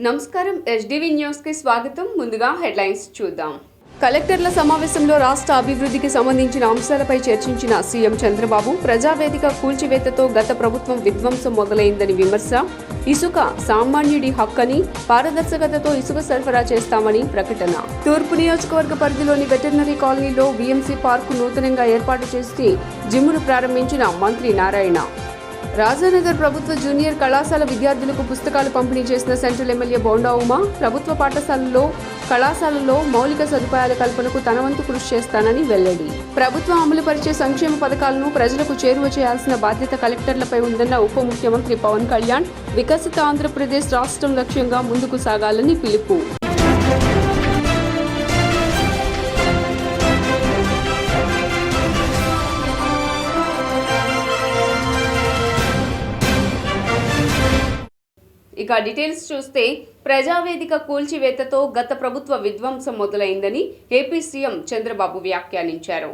నమస్కారం SDV news కి స్వాగతం. ముందుగా హెడ్లైన్స్ చూద్దాం. కలెక్టర్ల సమావేశంలో రాష్ట్ర అభివృద్ధికి సంబంధించిన అంశాలపై చర్చించిన సీఎం చంద్రబాబు. ప్రజావేదిక కూల్చివేతతో గత ప్రభుత్వం విధ్వంసం మొదలైందని విమర్శ. ఇసుక సామాన్యుడి హక్కని, పారదర్శకతతో ఇసుక సరఫరా చేస్తామని ప్రకటన. తూర్పు నియోజకవర్గ పరిధిలోని వెటర్నరీ కాలనీలో వీఎంసీ పార్కు నూతనంగా ఏర్పాటు చేసి జిమ్ను ప్రారంభించిన మంత్రి నారాయణ. రాజానగర్ ప్రభుత్వ జూనియర్ కళాశాల విద్యార్థులకు పుస్తకాలు పంపిణీ చేసిన సెంట్రల్ ఎమ్మెల్యే బోండా ఉమా. ప్రభుత్వ పాఠశాలల్లో, కళాశాలల్లో మౌలిక సదుపాయాల కల్పనకు తన వంతు కృషి చేస్తానని వెల్లడి. ప్రభుత్వం అమలుపరిచే సంక్షేమ పథకాలను ప్రజలకు చేరువ చేయాల్సిన బాధ్యత కలెక్టర్లపై ఉందన్న ఉప ముఖ్యమంత్రి పవన్ కళ్యాణ్. వికసిత ఆంధ్రప్రదేశ్ రాష్ట్రం లక్ష్యంగా ముందుకు సాగాలని పిలుపు. ఇక డీటెయిల్స్ చూస్తే, ప్రజావేదిక కూల్చివేతతో గత ప్రభుత్వ విధ్వంసం మొదలైందని ఏపీ సీఎం చంద్రబాబు వ్యాఖ్యానించారు.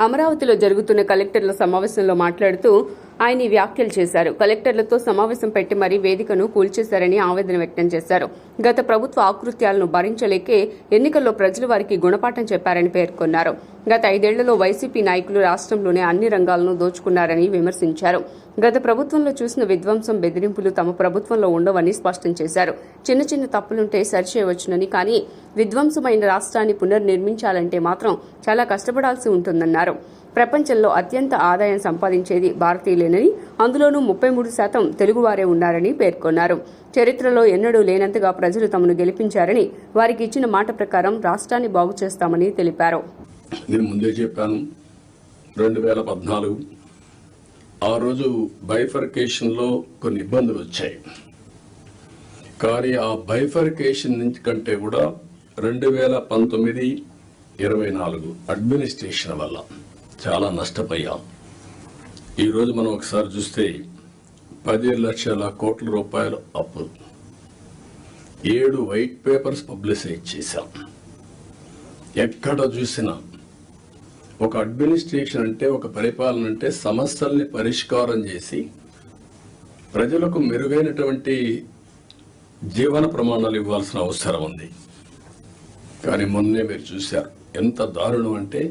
అమరావతిలో జరుగుతున్న కలెక్టర్ల సమావేశంలో మాట్లాడుతూ ఆయన వ్యాఖ్యలు చేశారు. కలెక్టర్లతో సమావేశం పెట్టి మరీ వేదికను కూల్చేశారని ఆవేదన వ్యక్తం చేశారు. గత ప్రభుత్వ ఆకృత్యాలను భరించలేకే ఎన్నికల్లో ప్రజలు వారికి గుణపాఠం చెప్పారని పేర్కొన్నారు. గత 5 ఏళ్లలో వైసీపీ నాయకులు రాష్ట్రంలోనే అన్ని రంగాలను దోచుకున్నారని విమర్శించారు. గత ప్రభుత్వంలో చూసిన విధ్వంసం, బెదిరింపులు తమ ప్రభుత్వంలో ఉండవని స్పష్టం చేశారు. చిన్న చిన్న తప్పులుంటే సరిచేయవచ్చునని, కానీ విధ్వంసమైన రాష్ట్రాన్ని పునర్నిర్మించాలంటే మాత్రం చాలా కష్టపడాల్సి ఉంటుందన్నారు. ప్రపంచంలో అత్యంత ఆదాయం సంపాదించేది భారతీయులేనని, అందులోనూ 33% తెలుగువారే ఉన్నారని పేర్కొన్నారు. చరిత్రలో ఎన్నడూ లేనంతగా ప్రజలు తమను గెలిపించారని, వారికి ఇచ్చిన మాట ప్రకారం రాష్ట్రాన్ని బాగు చేస్తామని తెలిపారు. నేను ముందే చెప్పాను, 2014 ఆ రోజు బైఫర్కేషన్ లో కొన్ని ఇబ్బందులు వచ్చాయి. కానీ ఆ బైఫర్కేషన్ నుంచి కంటే కూడా 2019-24 అడ్మినిస్ట్రేషన్ వల్ల చాలా నష్టపోయాం. ఈరోజు మనం ఒకసారి చూస్తే 10 లక్షల కోట్ల రూపాయలు అప్పు, 7 వైట్ పేపర్స్ పబ్లిసైజ్ చేశాం. ఎక్కడ చూసినా ఒక అడ్మినిస్ట్రేషన్ అంటే, ఒక పరిపాలన అంటే సమస్యల్ని పరిష్కారం చేసి ప్రజలకు మెరుగైనటువంటి జీవన ప్రమాణాలు ఇవ్వాల్సిన అవసరం ఉంది. కానీ మొన్నే మీరు చూశారు ఎంత దారుణం అంటే,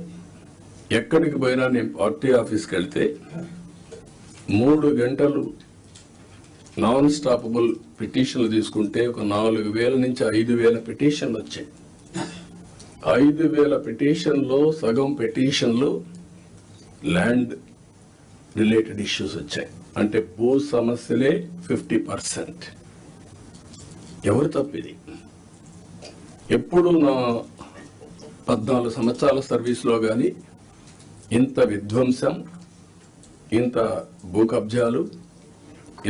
ఎక్కడికి పోయినా నేను పార్టీ ఆఫీస్కి వెళ్తే 3 గంటలు నాన్ స్టాపబుల్ పిటిషన్లు తీసుకుంటే ఒక 4,000 నుంచి 5,000 పిటిషన్లు వచ్చాయి. 5,000 పిటిషన్లో సగం పిటిషన్లు ల్యాండ్ రిలేటెడ్ ఇష్యూస్ వచ్చాయి. అంటే భూ సమస్యలే 50%. ఎవరు తప్పిది? ఎప్పుడు నా 14 సంవత్సరాల సర్వీస్లో కానీ ఇంత విధ్వంసం, ఇంత భూ కబ్జాలు,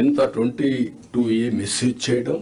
ఇంత 22A మిస్యూజ్ చేయడం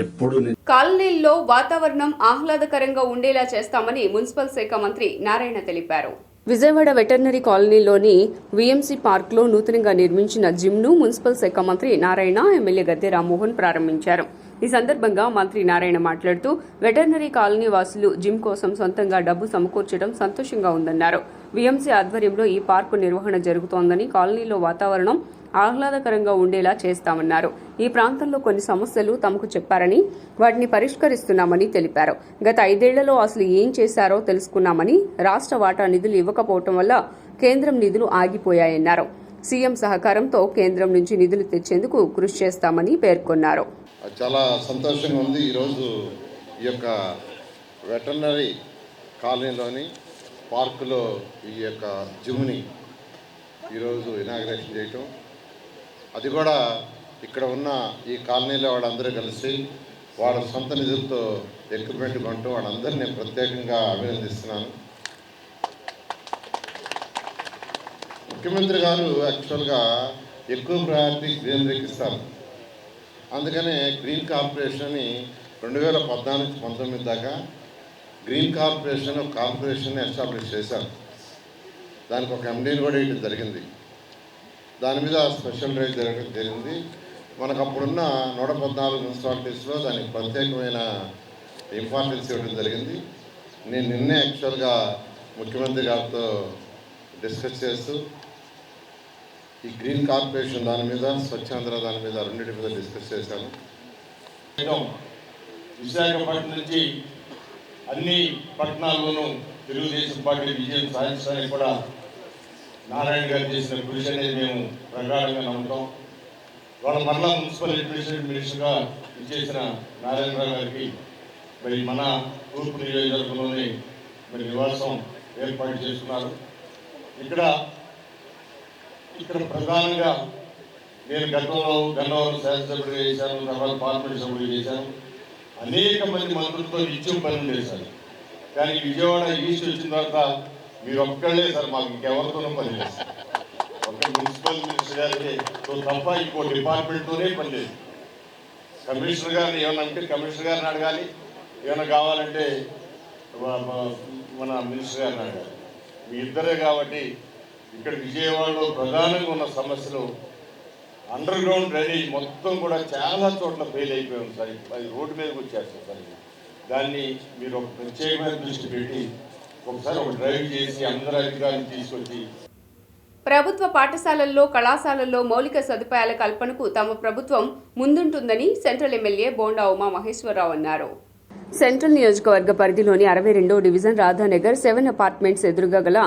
ఎప్పుడు. కాలనీల్లో వాతావరణం ఆహ్లాదకరంగా ఉండేలా చేస్తామని మున్సిపల్ శాఖ మంత్రి నారాయణ తెలిపారు. విజయవాడ వెటర్నరీ కాలనీలోని వీఎంసీ పార్క్లో నూతనంగా నిర్మించిన జిమ్ను మున్సిపల్ శాఖ మంత్రి నారాయణ, ఎమ్మెల్యే గద్దె రామ్మోహన్ ప్రారంభించారు. ఈ సందర్భంగా మంత్రి నారాయణ మాట్లాడుతూ, వెటర్నరీ కాలనీ వాసులు జిమ్ కోసం సొంతంగా డబ్బు సమకూర్చడం సంతోషంగా ఉందన్నారు. వీఎంసీ ఆధ్వర్యంలో ఈ పార్కు నిర్వహణ జరుగుతోందని, కాలనీలో వాతావరణం ఆహ్లాదకరంగా ఉండేలా చేస్తామన్నారు. ఈ ప్రాంతంలో కొన్ని సమస్యలు తమకు చెప్పారని, వాటిని పరిష్కరిస్తున్నామని తెలిపారు. గత 5 ఏళ్లలో అసలు ఏం చేశారో తెలుసుకున్నామని, రాష్ట్ర వాటా నిధులు ఇవ్వకపోవడం వల్ల కేంద్రం నిధులు ఆగిపోయాయన్నారు. సీఎం సహకారంతో కేంద్రం నుంచి నిధులు తెచ్చేందుకు కృషి చేస్తామని పేర్కొన్నారు. చాలా సంతోషంగా ఉంది. ఈరోజు ఈ యొక్క వెటర్నరీ కాలనీలోని పార్కులో ఈ యొక్క జిమ్ని ఈరోజు ఇనాగ్రేషన్ చేయటం, అది కూడా ఇక్కడ ఉన్న ఈ కాలనీలో వాళ్ళందరూ కలిసి వాళ్ళ సొంత నిధులతో ఎక్విప్మెంట్ కొంటూ వాళ్ళందరినీ నేను ప్రత్యేకంగా అభినందిస్తున్నాను. ముఖ్యమంత్రి గారు యాక్చువల్గా ఎక్కువ ప్రయారిటీ గ్రీనరీకి ఇస్తారు. అందుకనే గ్రీన్ కార్పొరేషన్ 2014-19 దాకా గ్రీన్ కార్పొరేషన్ ఎస్టాబ్లిష్ చేశారు. దానికి ఒక ఎండీని కూడా ఇవ్వడం జరిగింది. దాని మీద స్పెషల్ డ్రైవ్ జరగడం జరిగింది. మనకు అప్పుడున్న 114 మున్సిపాలిటీస్లో దానికి ప్రత్యేకమైన ఇంపార్టెన్స్ ఇవ్వడం జరిగింది. నేను నిన్నే యాక్చువల్గా ముఖ్యమంత్రి గారితో డిస్కస్ చేస్తూ ఈ గ్రీన్ కార్పొరేషన్ దాని మీద, స్వచ్ఛాంధ్ర దాని మీద, రెండింటి మీద డిస్కస్ చేశాను. విశాఖపట్నం నుంచి అన్ని పట్టణాల్లోనూ తెలుగుదేశం పార్టీ విజయం సాధించడానికి కూడా నారాయణ గారు చేసిన కృషి అనేది మేము ప్రగాఢంగా నమ్ముతాం. వాళ్ళ మరలా మున్సిపల్ అడ్మినిస్ట్రేషన్ మినిస్టర్గా ఇచ్చేసిన నారాయణరావు గారికి మరి మన తూర్పు నియోజకవర్గంలోని మరి నివాసం ఏర్పాటు చేస్తున్నారు. ఇక్కడ ప్రధానంగా నేను గతంలో గన్నవరం శాసనసభ్యుడిగా చేశాను, తర్వాత పార్లమెంట్ సభ్యుడిగా చేశాను. అనేక మంది మంత్రులతో నిత్యం పనులు చేశాను. కానీ విజయవాడ ఈస్ట్ వచ్చిన తర్వాత మీరు ఒక్కళ్ళే సార్, మాకు ఇంకెవరితోనూ పని లేదు. ఒక మున్సిపల్ మినిస్టర్ గారికి తప్ప ఇంకో డిపార్ట్మెంట్తోనే పని లేదు. కమిషనర్ గారిని ఏమన్నా అంటే కమిషనర్ గారిని అడగాలి, ఏమైనా కావాలంటే మన మినిస్టర్ గారిని అడగాలి. మీ ఇద్దరే కాబట్టి ఇక్కడ విజయవాడలో ప్రధానంగా ఉన్న సమస్యలు అండర్ గ్రౌండ్ డ్రైనేజ్ మొత్తం కూడా చాలా చోట్ల ఫెయిల్ అయిపోయాం సార్. అది రోడ్డు మీదకి వచ్చేస్తాం సార్. దాన్ని మీరు ఒక ప్రత్యేకమైన దృష్టి పెట్టి ఒకసారి ఒక డ్రైవ్ చేసి అందరి అధికారులను తీసుకొచ్చి ప్రభుత్వ పాఠశాలల్లో కళాశాలల్లో మౌలిక సదుపాయాల కల్పనకు తమ ప్రభుత్వం ముందుంటుందని సెంట్రల్ ఎమ్మెల్యే బోండా ఉమా మహేశ్వరరావు అన్నారు. సెంట్రల్ నియోజకవర్గ పరిధిలోని 62వ డివిజన్ రాధానగర్ 7 అపార్ట్మెంట్స్ ఎదురుగా గల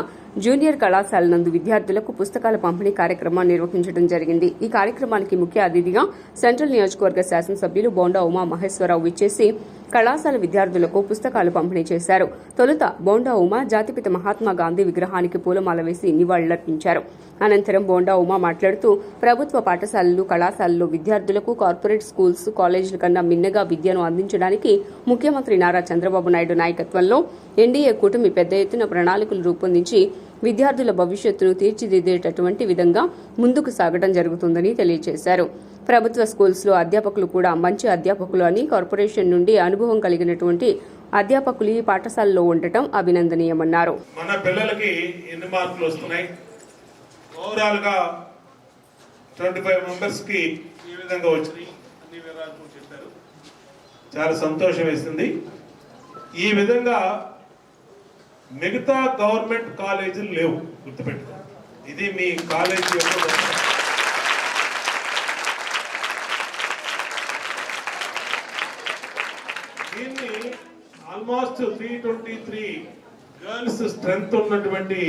జూనియర్ కళాశాల నందు విద్యార్థులకు పుస్తకాల పంపిణీ కార్యక్రమాన్ని నిర్వహించడం జరిగింది. ఈ కార్యక్రమానికి ముఖ్య అతిథిగా సెంట్రల్ నియోజకవర్గ శాసనసభ్యులు బోండా ఉమా మహేశ్వరరావు విచ్చేసి కళాశాల విద్యార్థులకు పుస్తకాలు పంపిణీ చేశారు. తొలుత బోండా ఉమా జాతిపిత మహాత్మా గాంధీ విగ్రహానికి పూలమాల వేసి నివాళులర్పించారు. అనంతరం బోండా ఉమా మాట్లాడుతూ ప్రభుత్వ పాఠశాలలు కళాశాలల్లో విద్యార్థులకు కార్పొరేట్ స్కూల్స్ కాలేజీల కన్నా మిన్నగా విద్యను అందించడానికి ముఖ్యమంత్రి నారా చంద్రబాబు నాయుడు నాయకత్వంలో ఎన్డీఏ కూటమి పెద్ద ఎత్తున ప్రణాళికలు రూపొందించి విద్యార్థుల భవిష్యత్తును తీర్చిదిద్దేటటువంటి విధంగా ముందుకు సాగడం జరుగుతుందని తెలియజేశారు. ప్రభుత్వ స్కూల్స్లో అధ్యాపకులు కూడా మంచి అధ్యాపకులు అని, కార్పొరేషన్ నుండి అనుభవం కలిగినటువంటి అధ్యాపకులు ఈ పాఠశాలలో ఉండటం అభినందనీయమన్నారు. మన పిల్లలకి ఎన్ని మార్కులు వస్తున్నాయి, ఓవరాల్ గా 25 మెంబర్స్ కి ఈ విధంగా వచ్చినాయి అన్ని వివరాలు చెప్పారు. చాలా సంతోషం వేస్తుంది. ఈ విధంగా మిగతా గవర్నమెంట్ కాలేజీలు లేవు, గుర్తుపెట్టుకో. ఇది మీ కాలేజీ యొక్క దీన్ని ఆల్మోస్ట్ 323 గర్ల్స్ స్ట్రెంగ్త్ ఉన్నటువంటి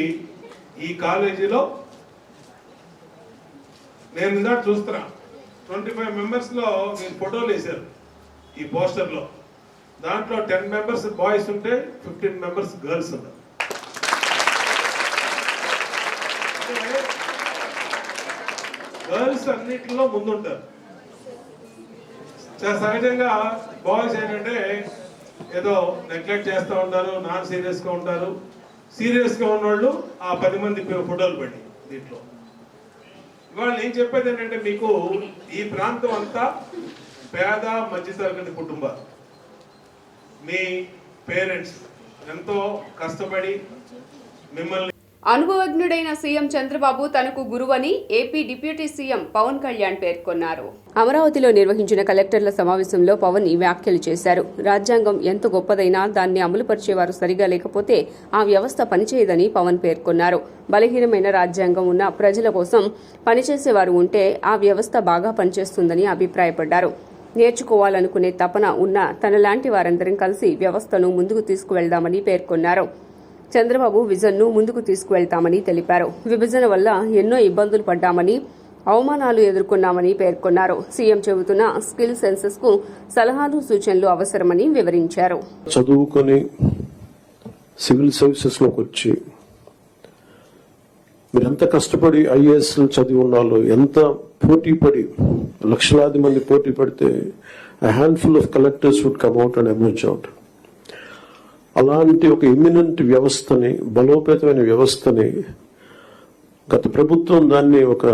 ఈ కాలేజీలో నేను ఇందా చూస్తున్నా 25 మెంబర్స్ లో మీరు ఫోటోలు వేశారు ఈ పోస్టర్ లో. దాంట్లో 10 మెంబర్స్ బాయ్స్ ఉంటే 15 మెంబర్స్ గర్ల్స్ ఉంటారు. గర్ల్స్ అన్నిటిలో ముందుంటారు. సహజంగా బాయ్స్ ఏంటంటే ఏదో నెగ్లెక్ట్ చేస్తూ ఉంటారు, నాన్ సీరియస్ గా ఉంటారు. సీరియస్ గా ఉన్నవాళ్ళు ఆ 10 మంది ఫోటోలు పెట్టి దీంట్లో. ఇవాళ నేను చెప్పేది ఏంటంటే మీకు ఈ ప్రాంతం అంతా పేద మధ్యతరగతి కుటుంబాలు. మీ పేరెంట్స్ ఎంతో కష్టపడి మిమ్మల్ని అనుభవజ్ఞుడైన సీఎం చంద్రబాబు తనకు గురువని AP deputy CM Pawan Kalyan పేర్కొన్నారు. అమరావతిలో నిర్వహించిన కలెక్టర్ల సమావేశంలో పవన్ ఈ వ్యాఖ్యలు చేశారు. రాజ్యాంగం ఎంత గొప్పదైనా దాన్ని అమలుపరిచేవారు సరిగా లేకపోతే ఆ వ్యవస్థ పనిచేయదని పవన్ పేర్కొన్నారు. బలహీనమైన రాజ్యాంగం ఉన్న ప్రజల కోసం పనిచేసేవారు ఉంటే ఆ వ్యవస్థ బాగా పనిచేస్తుందని అభిప్రాయపడ్డారు. నేర్చుకోవాలనుకునే తపన ఉన్న తనలాంటి వారందరం కలిసి వ్యవస్థను ముందుకు తీసుకువెళ్దామని పేర్కొన్నారు. చంద్రబాబు విజన్ను ముందుకు తీసుకువెళ్తామని తెలిపారు. విభజన వల్ల ఎన్నో ఇబ్బందులు పడ్డామని, అవమానాలు ఎదుర్కొన్నామని పేర్కొన్నారు. సీఎం చెబుతున్న స్కిల్ సెన్సెస్ కు సలహాలు సూచనలు అవసరమని వివరించారు. చదువుకొని సివిల్ సర్వీసెస్ లోకి వచ్చి మీరెంత కష్టపడి ఐఏఎస్ చదివి ఉన్నాలో, ఎంత పోటీ పడి లక్షలాది మంది పోటీ పడితే a handful of collectors would come out and emerge out. అలాంటి ఒక ఇమ్మినెంట్ వ్యవస్థని, బలోపేతమైన వ్యవస్థని గత ప్రభుత్వం దాన్ని ఒక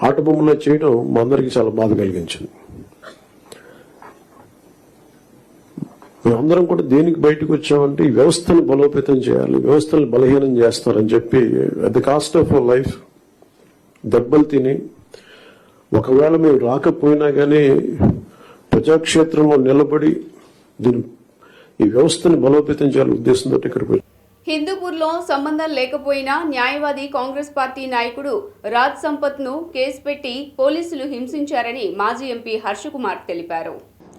ఆటబొమ్మలా చేయడం మా అందరికీ చాలా బాధ కలిగించింది. మేమందరం కూడా దేనికి బయటకు వచ్చామంటే ఈ వ్యవస్థను బలోపేతం చేయాలి, వ్యవస్థను బలహీనం చేస్తారని చెప్పి at the cost of life దెబ్బలు తిని, ఒకవేళ మేము రాకపోయినా కానీ ప్రజాక్షేత్రంలో నిలబడి ఈ వ్యవస్థను బలోపేతం చేయాలని ఉద్దేశంతో ఇక్కడికి వచ్చాం. హిందూపూర్లో సంబంధం లేకపోయినా న్యాయవాది కాంగ్రెస్ పార్టీ నాయకుడు రాజ్ సంపత్ ను కేసు పెట్టి పోలీసులు హింసించారని మాజీ ఎంపీ హర్షకుమార్ తెలిపారు.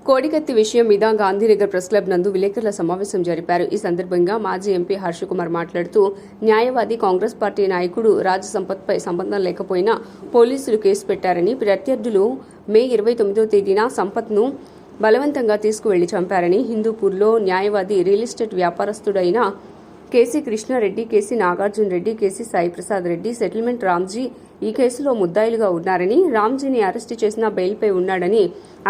కోడికత్తి విషయం మీద గాంధీనగర్ ప్రెస్ క్లబ్ నందు విలేకరుల సమావేశం జరిపారు. ఈ సందర్భంగా మాజీ ఎంపీ హర్షకుమార్ మాట్లాడుతూ న్యాయవాది కాంగ్రెస్ పార్టీ నాయకుడు రాజ్ సంపత్పై సంబంధం లేకపోయినా పోలీసులు కేసు పెట్టారని, ప్రత్యర్థులు మే 29వ తేదీన సంపత్ను బలవంతంగా తీసుకువెళ్లి చంపారని, హిందూపూర్లో న్యాయవాది రియల్ ఎస్టేట్ వ్యాపారస్తుడైన KC Krishna Reddy, KC Nagarjuna Reddy, KC Saiprasad Reddy, settlement Ramji ఈ కేసులో ముద్దాయిలుగా ఉన్నారని, రామ్జీని అరెస్టు చేసిన బెయిల్పై ఉన్నాడని,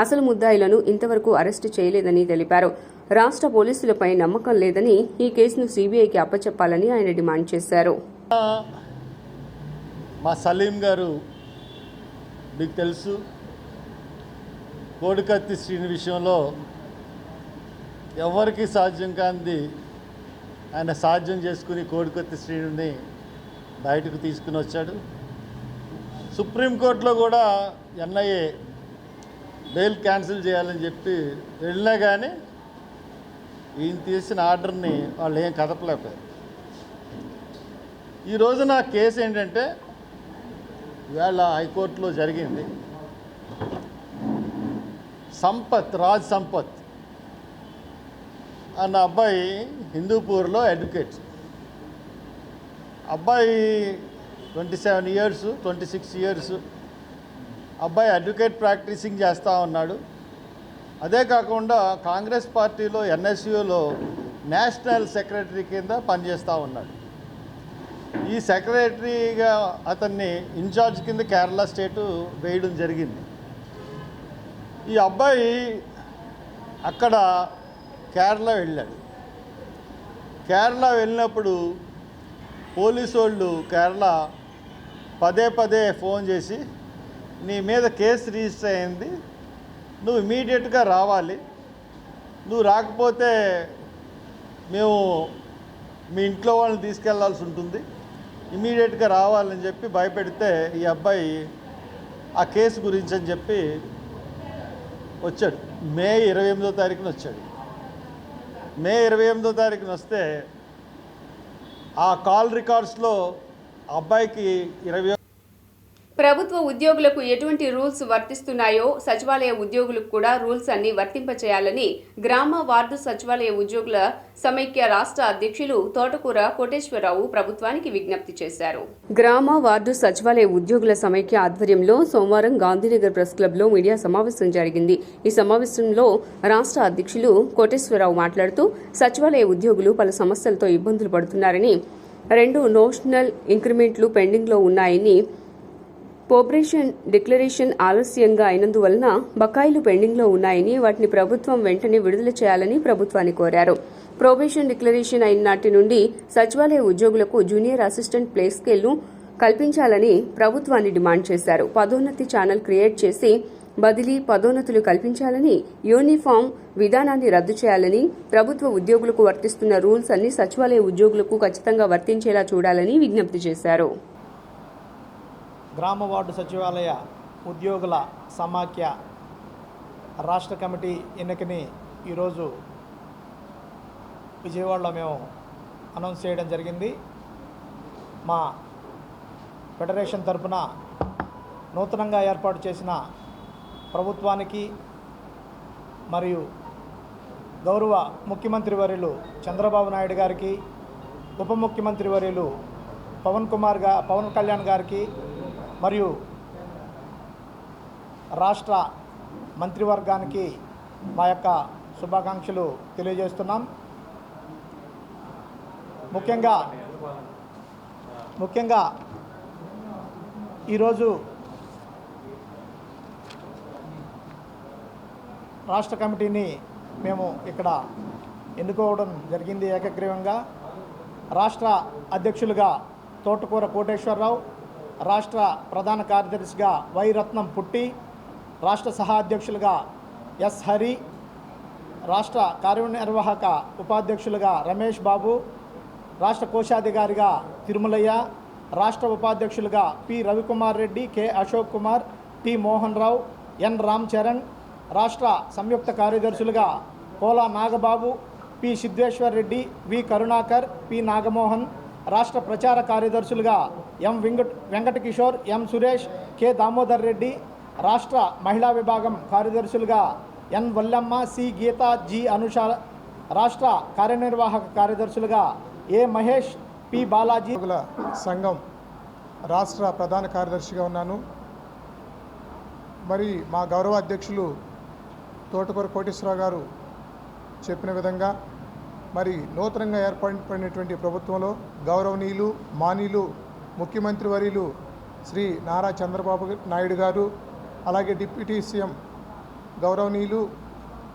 అసలు ముద్దాయిలను ఇంతవరకు అరెస్టు చేయలేదని తెలిపారు. రాష్ట్ర పోలీసులపై నమ్మకం లేదని, ఈ కేసును సీబీఐకి అప్పచెప్పాలని ఆయన డిమాండ్ చేశారు. మా సలీం గారు మీకు తెలుసు, కోడికత్తి శ్రీని విషయంలో ఎవరికి సాధ్యం కానిది ఆయన సాధ్యం చేసుకుని కోడికత్తి శ్రీని బయటకు తీసుకుని వచ్చాడు. సుప్రీంకోర్టులో కూడా ఎన్ఐఏ బెయిల్ క్యాన్సిల్ చేయాలని చెప్పి వెళ్ళినా కానీ ఈయన తీసిన ఆర్డర్ని వాళ్ళు ఏం కదపలేకపోయారు. ఈ రోజున కేసు ఏంటంటే ఇవాళ హైకోర్టులో జరిగింది. రాజ్ సంపత్ అన్న అబ్బాయి హిందూపూర్లో అడ్వకేట్. అబ్బాయి 27 years 26 years అబ్బాయి అడ్వకేట్ ప్రాక్టీసింగ్ చేస్తూ ఉన్నాడు. అదే కాకుండా కాంగ్రెస్ పార్టీలో ఎన్ఎస్యూలో నేషనల్ సెక్రటరీ కింద పనిచేస్తూ ఉన్నాడు. ఈ సెక్రటరీగా అతన్ని ఇన్ఛార్జ్ కింద కేరళ స్టేటు వేయడం జరిగింది. ఈ అబ్బాయి అక్కడ కేరళ వెళ్ళాడు. కేరళ వెళ్ళినప్పుడు పోలీసు వాళ్ళు కేరళ పదే ఫోన్ చేసి నీ మీద కేసు రిజిస్టర్ అయింది, నువ్వు ఇమీడియట్గా రావాలి, నువ్వు రాకపోతే మేము మీ ఇంట్లో వాళ్ళని తీసుకెళ్లాల్సి ఉంటుంది, ఇమీడియట్గా రావాలని చెప్పి భయపెడితే ఈ అబ్బాయి ఆ కేసు గురించి అని చెప్పి వచ్చాడు. మే 28వ తారీఖున వచ్చాడు. మే 28వ తారీఖున వస్తే ఆ కాల్ రికార్డ్స్లో అబ్బాయికి 20. ప్రభుత్వ ఉద్యోగులకు ఎటువంటి రూల్స్ వర్తిస్తున్నాయో సచివాలయ ఉద్యోగులకు కూడా రూల్స్ అన్ని వర్తింపచేయాలని గ్రామ వార్డు సచివాలయ ఉద్యోగుల సమైక్య రాష్ట్ర అధ్యక్షులు తోటకూర కోటేశ్వరరావు ప్రభుత్వానికి విజ్ఞప్తి చేశారు. గ్రామ వార్డు సచివాలయ ఉద్యోగుల సమైక్య ఆధ్వర్యంలో సోమవారం గాంధీనగర్ ప్రెస్ క్లబ్లో మీడియా సమావేశం జరిగింది. ఈ సమావేశంలో రాష్ట్ర అధ్యక్షులు కోటేశ్వరరావు మాట్లాడుతూ సచివాలయ ఉద్యోగులు పలు సమస్యలతో ఇబ్బందులు పడుతున్నారని, 2 నోషనల్ ఇంక్రిమెంట్లు పెండింగ్లో ఉన్నాయని, పోబ్రేషన్ డిక్లరేషన్ ఆలస్యంగా అయినందువలన బకాయిలు పెండింగ్లో ఉన్నాయని, వాటిని ప్రభుత్వం వెంటనే విడుదల చేయాలని ప్రభుత్వాన్ని కోరారు. ప్రొబేషన్ డిక్లరేషన్ అయిన నాటి నుండి సచివాలయ ఉద్యోగులకు జూనియర్ అసిస్టెంట్ ప్లే స్కేల్ను కల్పించాలని ప్రభుత్వాన్ని డిమాండ్ చేశారు. పదోన్నతి ఛానల్ క్రియేట్ చేసి బదిలీ పదోన్నతులు కల్పించాలని, యూనిఫామ్ విధానాన్ని రద్దు చేయాలని, ప్రభుత్వ ఉద్యోగులకు వర్తిస్తున్న రూల్స్ అన్ని సచివాలయ ఉద్యోగులకు ఖచ్చితంగా వర్తించేలా చూడాలని విజ్ఞప్తి చేశారు. గ్రామ వార్డు సచివాలయ ఉద్యోగుల సమాఖ్య రాష్ట్ర కమిటీ ఎన్నికని ఈరోజు విజయవాడలో మేము అనౌన్స్ చేయడం జరిగింది. మా ఫెడరేషన్ తరఫున నూతనంగా ఏర్పాటు చేసిన ప్రభుత్వానికి మరియు గౌరవ ముఖ్యమంత్రి వర్యులు చంద్రబాబు నాయుడు గారికి, ఉప ముఖ్యమంత్రి వర్యులు పవన్ కళ్యాణ్ గారికి మరియు రాష్ట్ర మంత్రివర్గానికి మా యొక్క శుభాకాంక్షలు తెలియజేస్తున్నాం. ముఖ్యంగా ఈరోజు రాష్ట్ర కమిటీని మేము ఇక్కడ ఎన్నుకోవడం జరిగింది ఏకగ్రీవంగా. రాష్ట్ర అధ్యక్షులుగా తోటకూర కోటేశ్వరరావు, రాష్ట్ర ప్రధాన కార్యదర్శిగా వై రత్నం పుట్టి, రాష్ట్ర సహా అధ్యక్షులుగా ఎస్ హరి, రాష్ట్ర కార్యనిర్వాహక ఉపాధ్యక్షులుగా రమేష్ బాబు, రాష్ట్ర కోశాధికారిగా తిరుమలయ్య, రాష్ట్ర ఉపాధ్యక్షులుగా P Ravikumar Reddy, K Ashok Kumar, T Mohan Rao, N Ram Charan, రాష్ట్ర సంయుక్త కార్యదర్శులుగా Kola Nagababu, P Siddheshwar Reddy, V Karunakar, P Nagamohan, రాష్ట్ర ప్రచార కార్యదర్శులుగా M Venkatakishore, M Suresh, K Damodar Reddy, రాష్ట్ర మహిళా విభాగం కార్యదర్శులుగా N Vallamma, C Geetha, G Anusha. రాష్ట్ర కార్యనిర్వాహక కార్యదర్శులుగా ఏ మహేష్, పి బాలాజీ. సంఘం రాష్ట్ర ప్రధాన కార్యదర్శిగా ఉన్నాను. మరి మా గౌరవ అధ్యక్షులు తోటకూర కోటేశ్వరరావు గారు చెప్పిన విధంగా మరి నూతనంగా ఏర్పడినటువంటి ప్రభుత్వంలో గౌరవనీయులు మానీయులు ముఖ్యమంత్రి వర్యులు శ్రీ నారా చంద్రబాబు నాయుడు గారు, అలాగే డిప్యూటీ సీఎం గౌరవనీయులు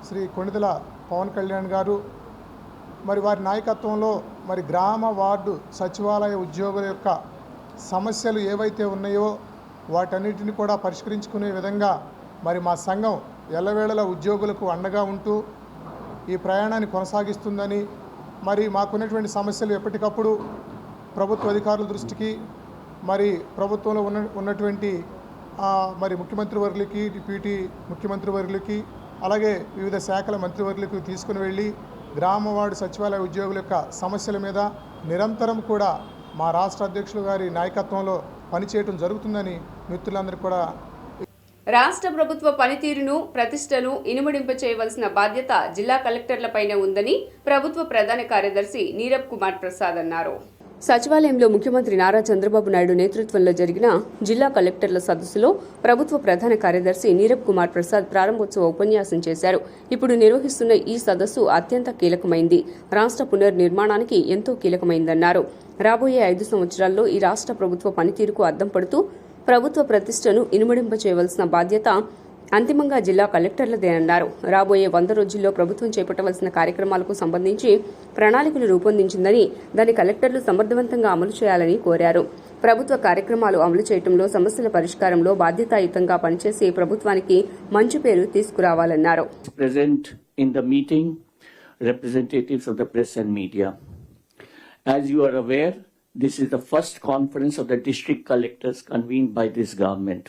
శ్రీ కొణిదెల పవన్ కళ్యాణ్ గారు, మరి వారి నాయకత్వంలో మరి గ్రామ వార్డు సచివాలయ ఉద్యోగుల యొక్క సమస్యలు ఏవైతే ఉన్నాయో వాటన్నిటిని కూడా పరిష్కరించుకునే విధంగా మరి మా సంఘం ఎల్లవేళలా ఉద్యోగులకు అండగా ఉంటూ ఈ ప్రయాణాన్ని కొనసాగిస్తుందని, మరి మాకున్నటువంటి సమస్యలు ఎప్పటికప్పుడు ప్రభుత్వ అధికారుల దృష్టికి, మరి ప్రభుత్వంలో ఉన్నటువంటి మరి ముఖ్యమంత్రి వర్యులకి, డిప్యూటీ ముఖ్యమంత్రి వర్యులకి, అలాగే వివిధ శాఖల మంత్రివర్యులకు తీసుకుని వెళ్ళి గ్రామ వార్డు సచివాలయ ఉద్యోగుల యొక్క సమస్యల మీద నిరంతరం కూడా మా రాష్ట్ర అధ్యక్షులు గారి నాయకత్వంలో పనిచేయడం జరుగుతుందని మిత్రులందరూ కూడా. రాష్ట్ర ప్రభుత్వ పనితీరును, ప్రతిష్టను ఇనుమడింప చేయవలసిన బాధ్యత జిల్లా కలెక్టర్లపైనే ఉందని ప్రభుత్వ ప్రధాన కార్యదర్శి నీరబ్ కుమార్ ప్రసాద్ అన్నారు. సచివాలయంలో ముఖ్యమంత్రి నారా చంద్రబాబు నాయుడు నేతృత్వంలో జరిగిన జిల్లా కలెక్టర్ల సదస్సులో ప్రభుత్వ ప్రధాన కార్యదర్శి నీరబ్ కుమార్ ప్రసాద్ ప్రారంభోత్సవ ఉపన్యాసం చేశారు. ఇప్పుడు నిర్వహిస్తున్న ఈ సదస్సు అత్యంత కీలకమైంది, రాష్ట్ర పునర్నిర్మాణానికి ఎంతో కీలకమైందన్నారు. రాబోయే 5 సంవత్సరాల్లో ఈ రాష్ట్ర ప్రభుత్వ పనితీరుకు అద్దం పడుతూ ప్రభుత్వ ప్రతిష్టను ఇనుమడింప చేయవలసిన బాధ్యత అంతిమంగా జిల్లా కలెక్టర్లదేనన్నారు. రాబోయే 100 రోజుల్లో ప్రభుత్వం చేపట్టవలసిన కార్యక్రమాలకు సంబంధించి ప్రణాళికలు రూపొందించిందని, దాని కలెక్టర్లు సమర్థవంతంగా అమలు చేయాలని కోరారు. ప్రభుత్వ కార్యక్రమాలు అమలు చేయడంలో, సమస్యల పరిష్కారంలో బాధ్యతాయుతంగా పనిచేసి ప్రభుత్వానికి మంచి పేరు తీసుకురావాలన్నారు. Present in the meeting, representatives of the press and media. As you are aware, this is the first conference of the district collectors convened by this government.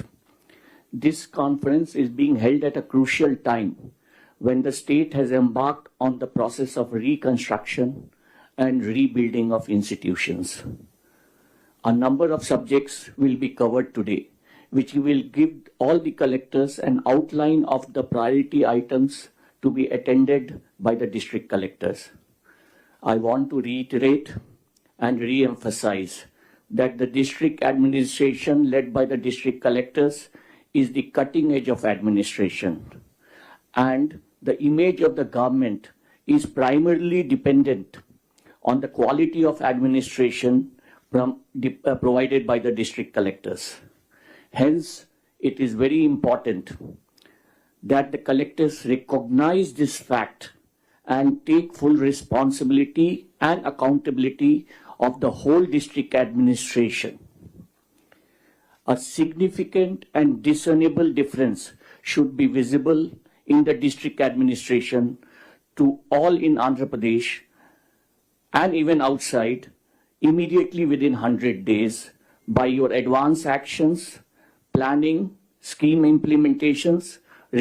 This conference is being held at a crucial time when the state has embarked on the process of reconstruction and rebuilding of institutions. A number of subjects will be covered today, which will give all the collectors an outline of the priority items to be attended by the district collectors. I want to reiterate and re-emphasize that the district administration led by the district collectors is the cutting edge of administration, and the image of the government is primarily dependent on the quality of administration provided by the district collectors. Hence, it is very important that the collectors recognize this fact and take full responsibility and accountability of the whole district administration. A significant and discernible difference should be visible in the district administration to all in Andhra Pradesh and even outside immediately within 100 days by your advance actions, planning, scheme implementations,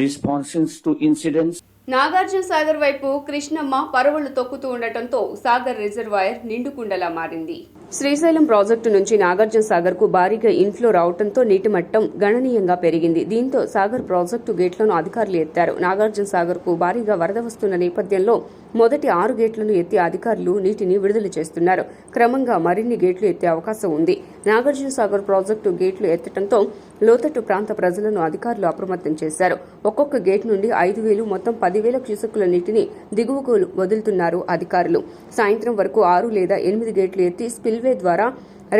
responses to incidents. Nagarjuna Sagar వైపు కృష్ణమ్మ పరవళ్లు తొక్కుతూ ఉండటంతో Sagar reservoir నిండుకుండలా మారింది. Srisailam project నుంచి నాగార్జున సాగర్ కు భారీగా inflow రావడంతో నీటి మట్టం గణనీయంగా పెరిగింది. దీంతో సాగర్ ప్రాజెక్టు గేట్లను అధికారులు ఎత్తారు. నాగార్జున సాగర్ కు భారీగా వరద వస్తున్న నేపథ్యంలో మొదటి 6 గేట్లను ఎత్తి అధికారులు నీటిని విడుదల చేస్తున్నారు. క్రమంగా మరిన్ని గేట్లు ఎత్తే అవకాశం ఉంది. నాగార్జున సాగర్ ప్రాజెక్టు గేట్లు ఎత్తడంతో లోతట్టు ప్రాంత ప్రజలను అధికారులు అప్రమత్తం చేశారు. ఒక్కొక్క గేట్ నుండి 5,000 మొత్తం 10,000 క్యూసెక్కుల నీటిని దిగువకు వదులుతున్నారు అధికారులు. సాయంత్రం వరకు 6 లేదా 8 గేట్లు ఎత్తి స్పిల్వే ద్వారా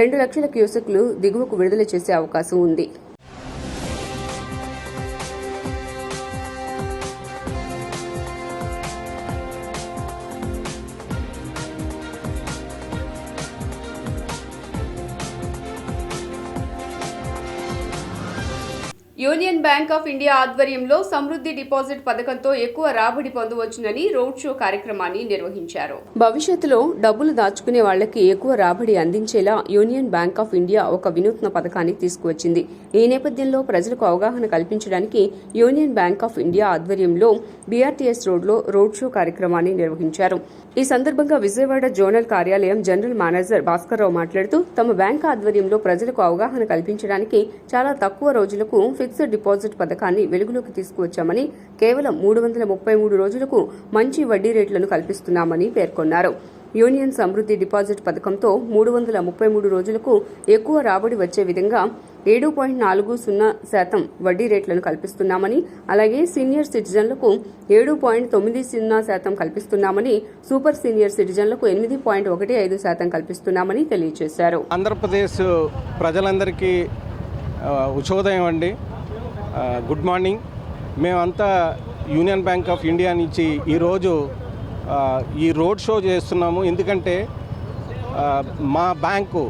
2 లక్షల క్యూసెక్లు దిగువకు విడుదల చేసే అవకాశం ఉంది. యూనియన్ బ్యాంక్ ఆఫ్ ఇండియా ఆధ్వర్యంలో సమృద్ధి డిపాజిట్ పథకంతో ఎక్కువ రాబడి పొందవచ్చునని రోడ్ షో కార్యక్రమాన్ని నిర్వహించారు. భవిష్యత్తులో డబ్బులు దాచుకునే వాళ్లకి ఎక్కువ రాబడి అందించేలా యూనియన్ బ్యాంక్ ఆఫ్ ఇండియా ఒక వినూత్న పథకాన్ని తీసుకువచ్చింది. ఈ నేపథ్యంలో ప్రజలకు అవగాహన కల్పించడానికి యూనియన్ బ్యాంక్ ఆఫ్ ఇండియా ఆధ్వర్యంలో బీఆర్టీఎస్ రోడ్లో రోడ్ షో కార్యక్రమాన్ని నిర్వహించారు. ఈ సందర్భంగా విజయవాడ జోనల్ కార్యాలయం జనరల్ మేనేజర్ భాస్కర్రావు మాట్లాడుతూ తమ బ్యాంక్ ఆధ్వర్యంలో ప్రజలకు అవగాహన కల్పించడానికి చాలా తక్కువ రోజులకు ఫిక్స్ ఫిక్స్డ్ డిపాజిట్ పథకాన్ని వెలుగులోకి తీసుకువచ్చామని, కేవలం 333 రోజులకు మంచి వడ్డీ రేట్లను కల్పిస్తున్నామని పేర్కొన్నారు. యూనియన్ సమృద్ధి డిపాజిట్ పథకంతో 333 రోజులకు ఎక్కువ రాబడి వచ్చే విధంగా 7.40% వడ్డీ రేట్లను కల్పిస్తున్నామని, అలాగే సీనియర్ సిటిజన్లకు 7.90% కల్పిస్తున్నామని, సూపర్ సీనియర్ సిటిజన్లకు 8.15% కల్పిస్తున్నామని తెలియజేశారు. ఆంధ్రప్రదేశ్ ప్రజలందరికీ ఉషోదయం అండి. Good morning. మేమంతా యూనియన్ బ్యాంక్ ఆఫ్ ఇండియా నుంచి ఈరోజు ఈ రోడ్ షో చేస్తున్నాము. ఎందుకంటే మా బ్యాంకు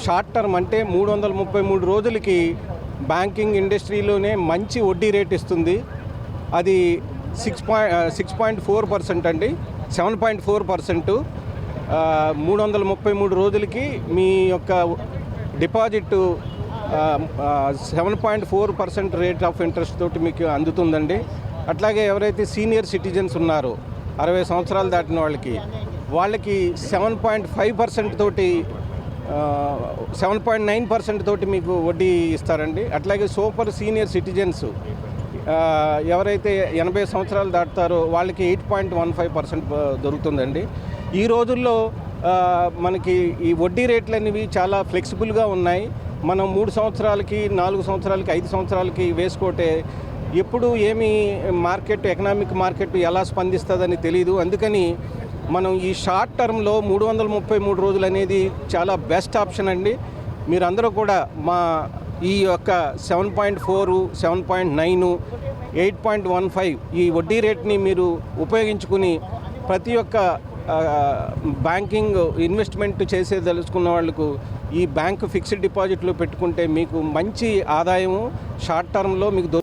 షార్ట్ టర్మ్ అంటే 333 రోజులకి బ్యాంకింగ్ ఇండస్ట్రీలోనే మంచి వడ్డీ రేట్ ఇస్తుంది. అది 6.4% అండి, 7.4%. 333 రోజులకి మీ యొక్క డిపాజిట్ 7.4% రేట్ ఆఫ్ ఇంట్రెస్ట్ తోటి మీకు అందుతుందండి. అట్లాగే ఎవరైతే సీనియర్ సిటిజన్స్ ఉన్నారో 60 సంవత్సరాలు దాటిన వాళ్ళకి 7.5% తోటి 7.9% తోటి మీకు వడ్డీ ఇస్తారండి. అట్లాగే సూపర్ సీనియర్ సిటిజన్స్ ఎవరైతే 80 సంవత్సరాలు దాటుతారో వాళ్ళకి 8.15% దొరుకుతుందండి. ఈ రోజుల్లో మనకి ఈ వడ్డీ రేట్లు అనేవి చాలా ఫ్లెక్సిబుల్గా ఉన్నాయి. మనం 3 సంవత్సరాలకి, 4 సంవత్సరాలకి, 5 సంవత్సరాలకి వేసుకోటే ఎప్పుడు ఏమి మార్కెట్, ఎకనామిక్ మార్కెట్ ఎలా స్పందిస్తుందని తెలియదు. అందుకని మనం ఈ షార్ట్ టర్మ్లో 333 రోజులు అనేది చాలా బెస్ట్ ఆప్షన్ అండి. మీరందరూ కూడా మా ఈ యొక్క 7.4, 7.9, 8.15 ఈ వడ్డీ రేట్ని మీరు ఉపయోగించుకుని ప్రతి ఒక్క బ్యాంకింగ్ ఇన్వెస్ట్మెంట్ చేసేదలుచుకున్న వాళ్ళకు ఈ బ్యాంకు ఫిక్స్డ్ డిపాజిట్లో పెట్టుకుంటే మీకు మంచి ఆదాయము షార్ట్ టర్మ్లో మీకు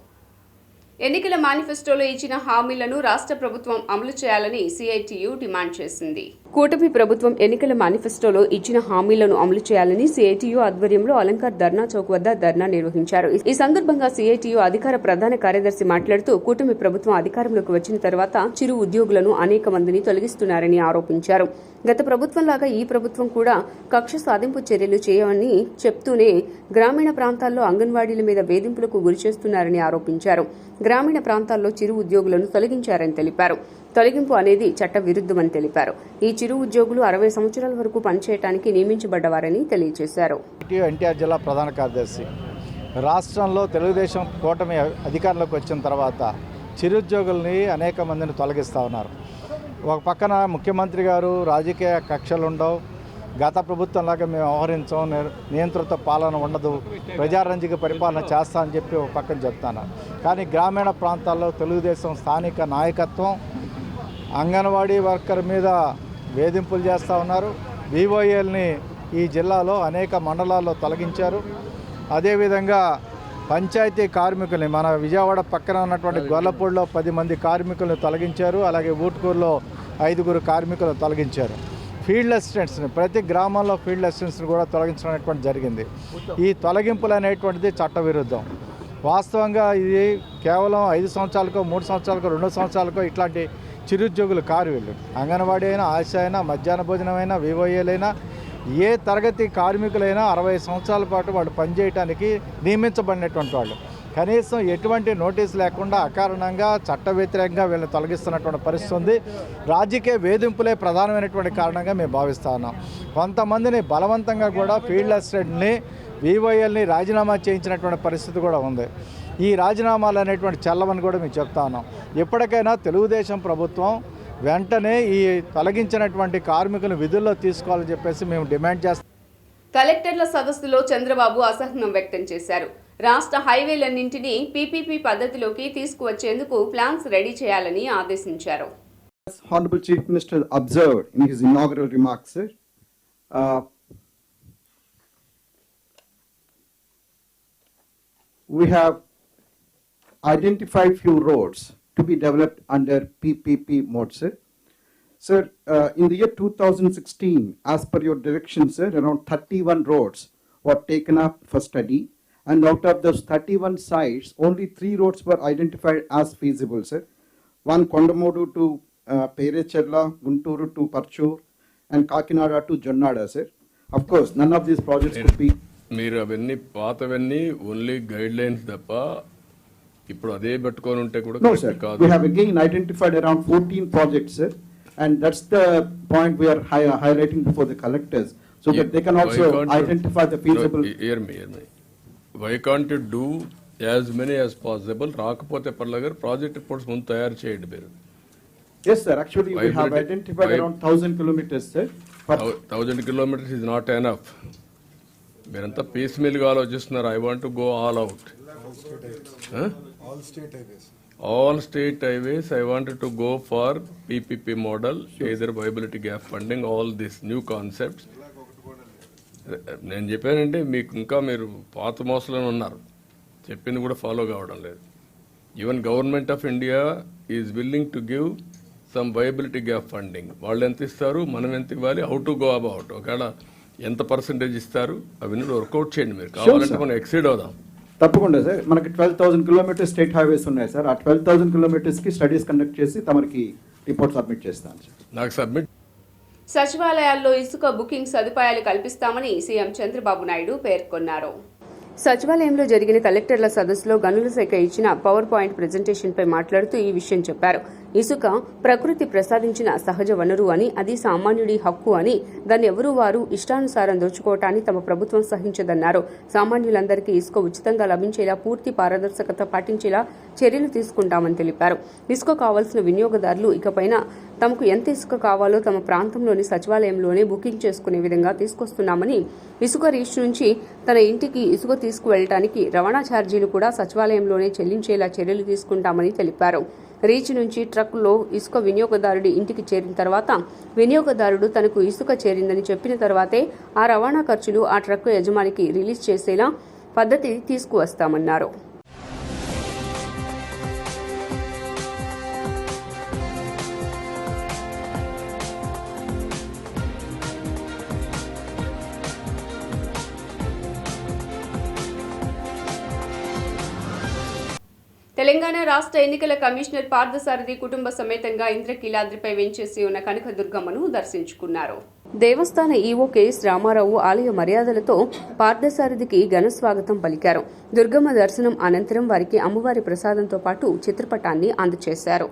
ఎన్నికల మేనిఫెస్టోలో ఇచ్చిన హామీలను రాష్ట్ర ప్రభుత్వం అమలు చేయాలని సిఐటియు డిమాండ్ చేసింది. కూటమి ప్రభుత్వం ఎన్నికల మేనిఫెస్టోలో ఇచ్చిన హామీలను అమలు చేయాలని సిఐటియు ఆధ్వర్యంలో అలంకార్ ధర్నా చౌక్ వద్ద ధర్నా నిర్వహించారు. ఈ సందర్భంగా సిఐటియు అధికార ప్రధాన కార్యదర్శి మాట్లాడుతూ కూటమి ప్రభుత్వం అధికారంలోకి వచ్చిన తర్వాత చిరు ఉద్యోగులను అనేక మందిని తొలగిస్తున్నారని ఆరోపించారు. గత ప్రభుత్వంలాగా ఈ ప్రభుత్వం కూడా కక్ష సాధింపు చర్యలు చేయమని చెప్తూనే గ్రామీణ ప్రాంతాల్లో అంగన్వాడీల మీద వేధింపులకు గురిచేస్తున్నారని ఆరోపించారు. గ్రామీణ ప్రాంతాల్లో చిరు ఉద్యోగులను తొలగించారని తెలిపారు. తొలగింపు అనేది చట్ట విరుద్ధమని తెలిపారు. ఈ చిరు ఉద్యోగులు 60 సంవత్సరాల వరకు పనిచేయడానికి నియమించబడ్డవారని తెలియజేశారు. ఎన్టీఆర్ జిల్లా ప్రధాన కార్యదర్శి. రాష్ట్రంలో తెలుగుదేశం కూటమి అధికారంలోకి వచ్చిన తర్వాత చిరుద్యోగుల్ని అనేక మందిని తొలగిస్తూ ఉన్నారు. ఒక పక్కన ముఖ్యమంత్రి గారు రాజకీయ కక్షలు ఉండవు, గత ప్రభుత్వంలాగా మేము వ్యవహరించాం, నియంత్రిత పాలన ఉండదు, ప్రజారంజక పరిపాలన చేస్తా అని చెప్పి ఒక పక్కన చెప్తాను. కానీ గ్రామీణ ప్రాంతాల్లో తెలుగుదేశం స్థానిక నాయకత్వం అంగన్వాడీ వర్కర్ మీద వేధింపులు చేస్తూ ఉన్నారు. వివోఏల్ని ఈ జిల్లాలో అనేక మండలాల్లో తొలగించారు. అదేవిధంగా పంచాయతీ కార్మికుల్ని మన విజయవాడ పక్కన ఉన్నటువంటి గొల్లపూడిలో 10 మంది కార్మికులను తొలగించారు. అలాగే ఊట్కూరులో 5 కార్మికులను తొలగించారు. ఫీల్డ్ అసిస్టెంట్స్ని ప్రతి గ్రామంలో ఫీల్డ్ అసిస్టెంట్స్ని కూడా తొలగించడం అనేటువంటి జరిగింది. ఈ తొలగింపులు అనేటువంటిది చట్టవిరుద్ధం. వాస్తవంగా ఇది కేవలం 5 సంవత్సరాలకో 3 సంవత్సరాలకో 2 సంవత్సరాలకో ఇట్లాంటి చిరుద్యోగులు కారు వీళ్ళు. అంగన్వాడీ అయినా, ఆశ అయినా, మధ్యాహ్న భోజనమైనా, వివోఏలైనా, ఏ తరగతి కార్మికులైనా 60 సంవత్సరాల పాటు వాళ్ళు పనిచేయడానికి నియమించబడినటువంటి వాళ్ళు. కనీసం ఎటువంటి నోటీస్ లేకుండా అకారణంగా చట్ట వ్యతిరేకంగా వీళ్ళని తొలగిస్తున్నటువంటి పరిస్థితి ఉంది. రాజకీయ వేధింపులే ప్రధానమైనటువంటి కారణంగా మేము భావిస్తా ఉన్నాం. కొంతమందిని బలవంతంగా కూడా ఫీల్డ్ అసిస్టెంట్ని, వివోఎల్ని రాజీనామా చేయించినటువంటి పరిస్థితి కూడా ఉంది. ఈ రాజీనామాలు అనేటువంటి చెల్లవని కూడా మేము చెప్తా ఉన్నాం. ఎప్పటికైనా తెలుగుదేశం ప్రభుత్వం వెంటనే ఈ తొలగించినటువంటి కార్మికులను విధుల్లో తీసుకోవాలని చెప్పేసి మేము డిమాండ్ చేస్తాం. కలెక్టర్ల సదస్సులో చంద్రబాబు అసహనం వ్యక్తం చేశారు. రాష్ట్ర హైవేలన్నింటినీ పీపీపీ పద్ధతిలోకి తీసుకువచ్చేందుకు ప్లాన్స్ రెడీ చేయాలని ఆదేశించారు. Honorable Chief Minister observed in his inaugural remarks, sir, we have identified few roads to be developed under PPP mode, sir. Sir, in the year 2016, as per your direction, sir, around 31 roads were taken up for study, and out of those 31 sites, only 3 roads were identified as feasible, sir. One Kondamodu to Perechella, Gunturu to Parchur, and Kakinada to Jonnada, sir. Of course, none of these projects could be మీరు అవన్నీ పాతవన్నీ only guide lines తప్ప ఇప్పుడు అదే పెట్టుకొని ఉంటే కూడా No, sir. కాదు. We have again identified around 14 projects, sir. And that's the point we are highlighting before the collectors, so that they can Why also can't you- identify the feasible. No, hear me. Why can't you do as many as possible? రాకపోతే పర్లేదు project reports ముందు తయారు చేయండి మీరు. Yes, sir. Actually, we have Viability- identified around 1,000 kilometers, sir. For 1000 kilometers is not enough. మీరంతా piece మీల్గా ఆలోచిస్తున్నారు. I want to go all out. All state highways, I wanted to go for PPP model, either viability gap funding, all these new concepts. నేను చెప్పానంటే మీకు ఇంకా మీరు పాత మోసలోనే ఉన్నారు, చెప్పింది కూడా ఫాలో కావడం లేదు. Even government of India is willing to give some viability gap funding. వాళ్ళు ఎంత ఇస్తారు, మనం ఎంత ఇవ్వాలి, హౌ టు గో అబౌట్, ఒకవేళ ఎంత పర్సెంటేజ్ ఇస్తారు అవన్నీ వర్కౌట్ చేయండి. మీరు కావాలంటే మనం ఎక్సీడ్ అవుదాం. తప్పకుండా సార్. మనకి 12,000 కిలోమీటర్స్ స్టేట్ హైవేస్ ఉన్నాయి సార్. ఆ 12,000 కిలోమీటర్స్కి స్టడీస్ కండక్ట్ చేసి తమకి రిపోర్ట్ సబ్మిట్ చేస్తాను సార్. నాకు సబ్మిట్. సచివాలయాల్లో ఇసుక బుకింగ్ సదుపాయాలు కల్పిస్తామని సీఎం చంద్రబాబు నాయుడు పేర్కొన్నారు. సచివాలయంలో జరిగిన కలెక్టర్ల సదస్సులో గనుల శాఖ ఇచ్చిన పవర్ పాయింట్ ప్రెజెంటేషన్పై మాట్లాడుతూ ఈ విషయం చెప్పారు. ఇసుక ప్రకృతి ప్రసాదించిన సహజ వనరు అని, అది సామాన్యుడి హక్కు అని, దాన్ని ఎవరూ వారు ఇష్టానుసారం దోచుకోవటాన్ని తమ ప్రభుత్వం సహించదన్నారు. సామాన్యులందరికీ ఇసుక ఉచితంగా లభించేలా పూర్తి పారదర్శకత పాటించేలా చర్యలు తీసుకుంటామని తెలిపారు. ఇసుక కావాల్సిన వినియోగదారులు ఇకపైన తమకు ఎంత ఇసుక కావాలో తమ ప్రాంతంలోని సచివాలయంలోనే బుకింగ్ చేసుకునే విధంగా తీసుకొస్తున్నామని, ఇసుక రీచ్ నుంచి తన ఇంటికి ఇసుక తీసుకువెళ్లడానికి రవాణా ఛార్జీలు కూడా సచివాలయంలోనే చెల్లించేలా చర్యలు తీసుకుంటామని తెలిపారు. రీచ్ నుంచి ట్రక్కులో ఇసుక వినియోగదారుడి ఇంటికి చేరిన తర్వాత వినియోగదారుడు తనకు ఇసుక చేరిందని చెప్పిన తర్వాతే ఆ రవాణా ఖర్చులు ఆ ట్రక్కు యజమానికి రిలీజ్ చేసేలా పద్ధతి తీసుకువస్తామన్నారు. తెలంగాణ రాష్ట్ర ఎన్నికల కమిషనర్ పార్థసారథి కుటుంబ సమేతంగా ఇంద్రకీలాద్రిపై వెంచేసి ఉన్న కనకదుర్గమ్మను దర్శించుకున్నారు. దేవస్థాన ఈవో కెఎస్ రామారావు ఆలయ మర్యాదలతో పార్థసారథికి ఘన స్వాగతం పలికారు. దుర్గమ్మ దర్శనం అనంతరం వారికి అమ్మవారి ప్రసాదంతో పాటు చిత్రపటాన్ని అందజేశారు.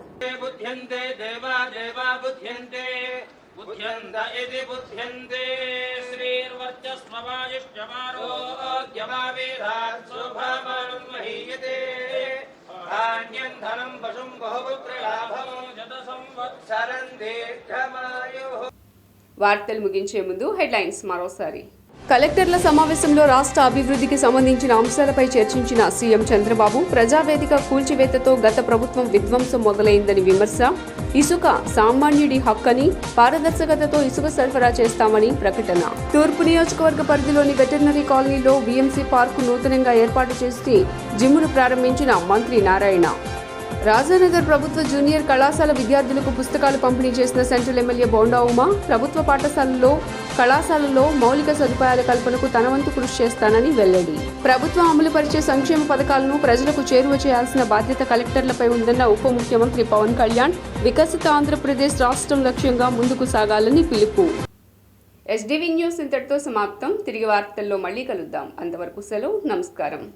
వార్తలు ముగించే ముందు హెడ్లైన్స్ మరోసారి. కలెక్టర్ల సమావేశంలో రాష్ట్ర అభివృద్ధికి సంబంధించిన అంశాలపై చర్చించిన సీఎం చంద్రబాబు. ప్రజావేదిక కూల్చివేతతో గత ప్రభుత్వం విధ్వంసం మొదలైందని విమర్శ. ఇసుక సామాన్యుడి హక్కని, పారదర్శకతతో ఇసుక సరఫరా చేస్తామని ప్రకటన. తూర్పు నియోజకవర్గ పరిధిలోని వెటర్నరీ కాలనీలో వీఎంసీ పార్కు నూతనంగా ఏర్పాటు చేసి జిమ్ను ప్రారంభించిన మంత్రి నారాయణ. రాజానగర్ ప్రభుత్వ జూనియర్ కళాశాల విద్యార్థులకు పుస్తకాలు పంపిణీ చేసిన సెంట్రల్ ఎమ్మెల్యే బోండా ఉమా. ప్రభుత్వ పాఠశాలల్లో, కళాశాలల్లో మౌలిక సదుపాయాల కల్పనకు తన వంతు కృషి చేస్తానని వెల్లడి. ప్రభుత్వం అమలు పరిచే సంక్షేమ పథకాలను ప్రజలకు చేరువ చేయాల్సిన బాధ్యత కలెక్టర్లపై ఉందన్న ఉప ముఖ్యమంత్రి పవన్ కళ్యాణ్. వికసిత ఆంధ్రప్రదేశ్ రాష్ట్రం లక్ష్యంగా ముందుకు సాగాలని పిలుపు. ఎస్డీవీ న్యూస్ ఇంతటితో సమాప్తం. తిరిగి వార్తల్లో మళ్లీ కలుద్దాం. అంతవరకు సెలవు. నమస్కారం.